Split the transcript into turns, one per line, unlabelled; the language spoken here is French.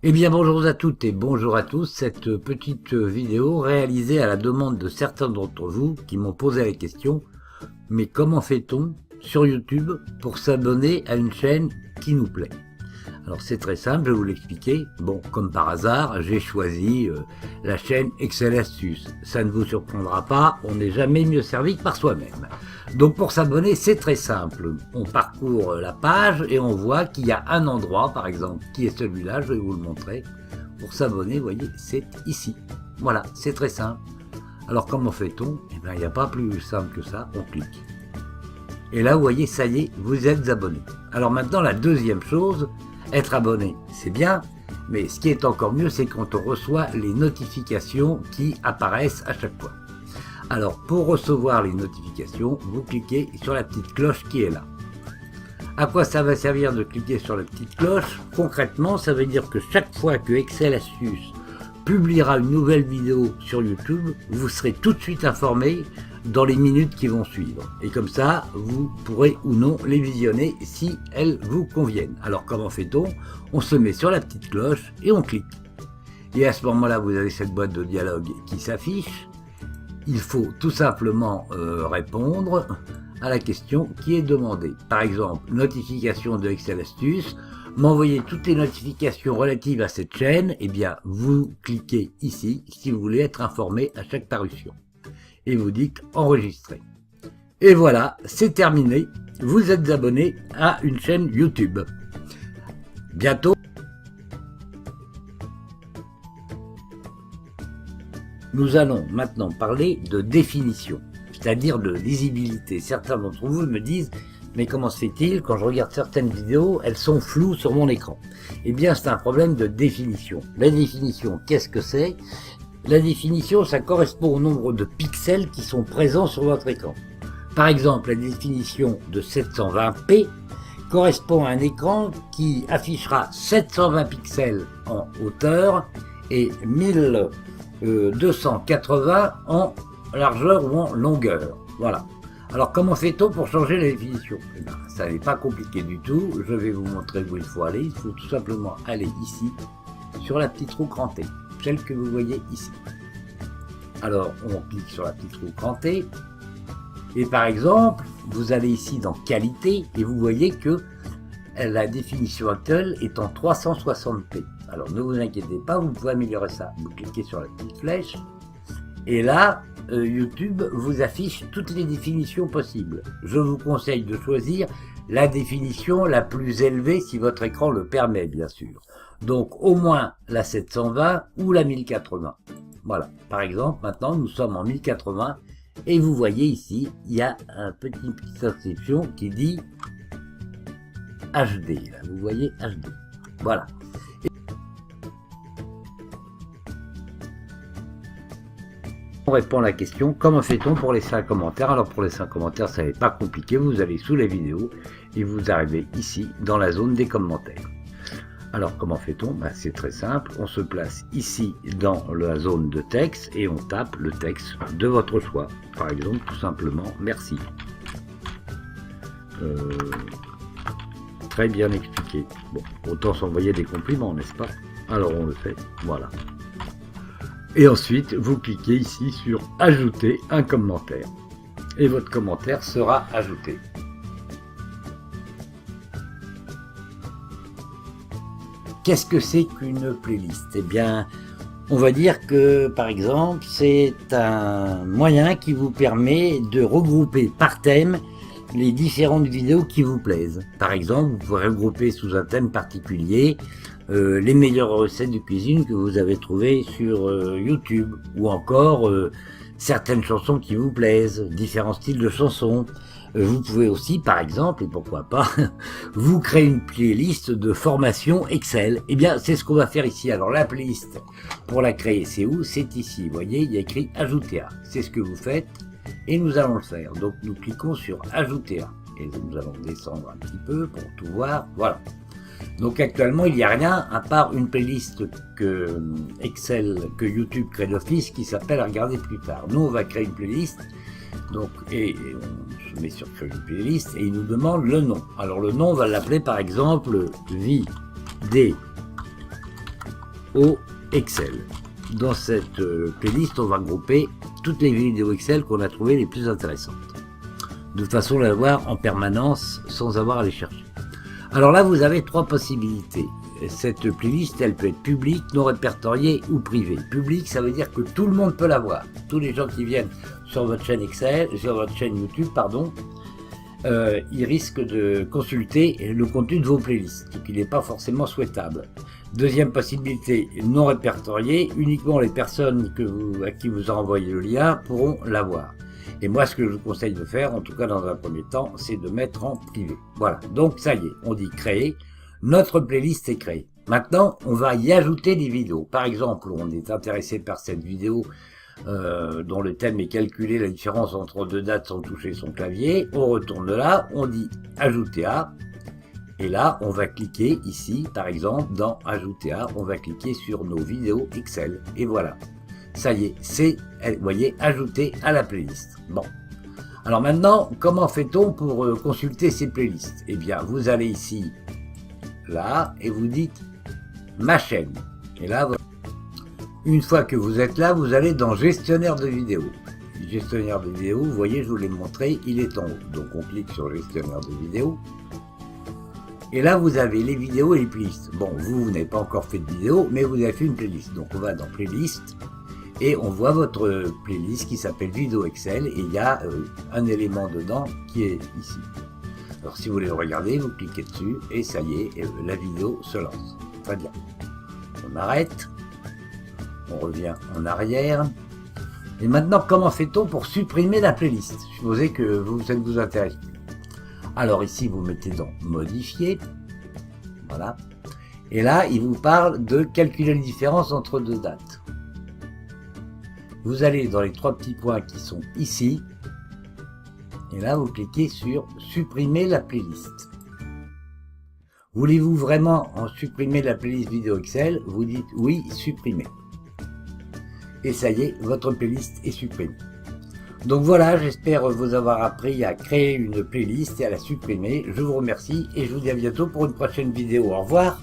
Eh bien bonjour à toutes et bonjour à tous, cette petite vidéo réalisée à la demande de certains d'entre vous qui m'ont posé la question: mais comment fait-on sur YouTube pour s'abonner à une chaîne qui nous plaît? Alors c'est très simple, je vais vous l'expliquer. Bon, comme par hasard, j'ai choisi la chaîne Excel Astuces. Ça ne vous surprendra pas, on n'est jamais mieux servi que par soi-même. Donc pour s'abonner, c'est très simple. On parcourt la page et on voit qu'il y a un endroit, par exemple, qui est celui-là, je vais vous le montrer. Pour s'abonner, vous voyez, c'est ici. Voilà, c'est très simple. Alors comment fait-on? Eh bien, il n'y a pas plus simple que ça, on clique. Et là, vous voyez, ça y est, vous êtes abonné. Alors maintenant, la deuxième chose, être abonné, c'est bien, mais ce qui est encore mieux, c'est quand on reçoit les notifications qui apparaissent à chaque fois. Alors, pour recevoir les notifications, vous cliquez sur la petite cloche qui est là. À quoi ça va servir de cliquer sur la petite cloche? Concrètement, ça veut dire que chaque fois que Excel Astuces publiera une nouvelle vidéo sur YouTube, vous serez tout de suite informé dans les minutes qui vont suivre. Et comme ça, vous pourrez ou non les visionner si elles vous conviennent. Alors comment fait-on? On se met sur la petite cloche et on clique. Et à ce moment-là, vous avez cette boîte de dialogue qui s'affiche. Il faut tout simplement répondre à la question qui est demandée. Par exemple, notification de Excel Astuces, m'envoyer toutes les notifications relatives à cette chaîne, eh bien vous cliquez ici si vous voulez être informé à chaque parution. Et vous dites enregistrer. Et voilà, c'est terminé. Vous êtes abonné à une chaîne YouTube. Bientôt. Nous allons maintenant parler de définition, c'est-à-dire de lisibilité. Certains d'entre vous me disent: mais comment se fait-il, quand je regarde certaines vidéos, elles sont floues sur mon écran? Eh bien, c'est un problème de définition. La définition, qu'est-ce que c'est? La définition, ça correspond au nombre de pixels qui sont présents sur votre écran. Par exemple, la définition de 720p correspond à un écran qui affichera 720 pixels en hauteur et 1280 en largeur ou en longueur. Voilà. Alors comment fait-on pour changer la définition? Eh bien, ça n'est pas compliqué du tout, je vais vous montrer où il faut aller. Il faut tout simplement aller ici, sur la petite roue crantée, celle que vous voyez ici. Alors on clique sur la petite roue crantée, et par exemple, vous allez ici dans qualité, et vous voyez que la définition actuelle est en 360p. Alors ne vous inquiétez pas, vous pouvez améliorer ça. Vous cliquez sur la petite flèche, et là, YouTube vous affiche toutes les définitions possibles. Je vous conseille de choisir la définition la plus élevée si votre écran le permet, bien sûr. Donc au moins la 720 ou la 1080. Voilà, par exemple, maintenant nous sommes en 1080 et vous voyez ici, il y a une petite inscription qui dit HD. Là, vous voyez HD. Voilà. On répond à la question: comment fait-on pour laisser un commentaire? Alors pour laisser un commentaire, ça n'est pas compliqué, vous allez sous les vidéos et vous arrivez ici dans la zone des commentaires. Alors comment fait-on? Ben, c'est très simple, on se place ici dans la zone de texte et on tape le texte de votre choix. Par exemple, tout simplement merci. Très bien expliqué. Bon, autant s'envoyer des compliments, n'est-ce pas? Alors on le fait, voilà. Et ensuite, vous cliquez ici sur ajouter un commentaire. Et votre commentaire sera ajouté. Qu'est-ce que c'est qu'une playlist? Eh bien, on va dire que, par exemple, c'est un moyen qui vous permet de regrouper par thème les différentes vidéos qui vous plaisent. Par exemple, vous pourrez regrouper sous un thème particulier les meilleures recettes de cuisine que vous avez trouvées sur YouTube, ou encore certaines chansons qui vous plaisent, différents styles de chansons. Vous pouvez aussi, par exemple, et pourquoi pas, vous créer une playlist de formation Excel. Eh bien, c'est ce qu'on va faire ici. Alors, la playlist, pour la créer, c'est où? C'est ici. Vous voyez, il y a écrit « Ajouter à ». C'est ce que vous faites, et nous allons le faire. Donc, nous cliquons sur « Ajouter à ». Et nous allons descendre un petit peu pour tout voir. Voilà. Donc actuellement, il n'y a rien à part une playlist que YouTube crée d'office qui s'appelle « Regarder plus tard ». Nous, on va créer une playlist. Donc, et on se met sur créer une playlist et il nous demande le nom. Alors le nom, on va l'appeler par exemple vidéo vidéos Excel. Dans cette playlist, on va regrouper toutes les vidéos Excel qu'on a trouvées les plus intéressantes, de façon à les voir en permanence sans avoir à les chercher. Alors là, vous avez trois possibilités. Cette playlist, elle peut être publique, non répertoriée ou privée. Publique, ça veut dire que tout le monde peut la voir. Tous les gens qui viennent sur votre chaîne Excel, sur votre chaîne YouTube, pardon, ils risquent de consulter le contenu de vos playlists, ce qui n'est pas forcément souhaitable. Deuxième possibilité, non répertoriée, uniquement les personnes à qui vous envoyez le lien pourront la voir. Et moi, ce que je vous conseille de faire, en tout cas dans un premier temps, c'est de mettre en privé. Voilà, donc ça y est, on dit créer. Notre playlist est créée. Maintenant, on va y ajouter des vidéos. Par exemple, on est intéressé par cette vidéo dont le thème est calculer la différence entre deux dates sans toucher son clavier. On retourne là, on dit ajouter à. Et là, on va cliquer ici, par exemple, dans ajouter à. On va cliquer sur nos vidéos Excel. Et voilà. Ça y est, c'est, vous voyez, ajouter à la playlist. Bon. Alors maintenant, comment fait-on pour consulter ces playlists? Eh bien, vous allez ici, là, et vous dites ma chaîne. Et là, une fois que vous êtes là, vous allez dans gestionnaire de vidéos. Gestionnaire de vidéos, vous voyez, je vous l'ai montré, il est en haut. Donc on clique sur gestionnaire de vidéos. Et là, vous avez les vidéos et les playlists. Bon, vous n'avez pas encore fait de vidéo, mais vous avez fait une playlist. Donc on va dans playlist. Et on voit votre playlist qui s'appelle vidéo Excel. Et il y a un élément dedans qui est ici. Alors si vous voulez le regarder, vous cliquez dessus et ça y est, la vidéo se lance. Très bien. On arrête. On revient en arrière. Et maintenant, comment fait-on pour supprimer la playlist? Supposez que ça ne vous intéresse plus. Alors ici, vous mettez dans modifier. Voilà. Et là, il vous parle de calculer les différences entre deux dates. Vous allez dans les trois petits points qui sont ici. Et là, vous cliquez sur supprimer la playlist. Voulez-vous vraiment en supprimer la playlist vidéo Excel? Vous dites oui, supprimer. Et ça y est, votre playlist est supprimée. Donc voilà, j'espère vous avoir appris à créer une playlist et à la supprimer. Je vous remercie et je vous dis à bientôt pour une prochaine vidéo. Au revoir.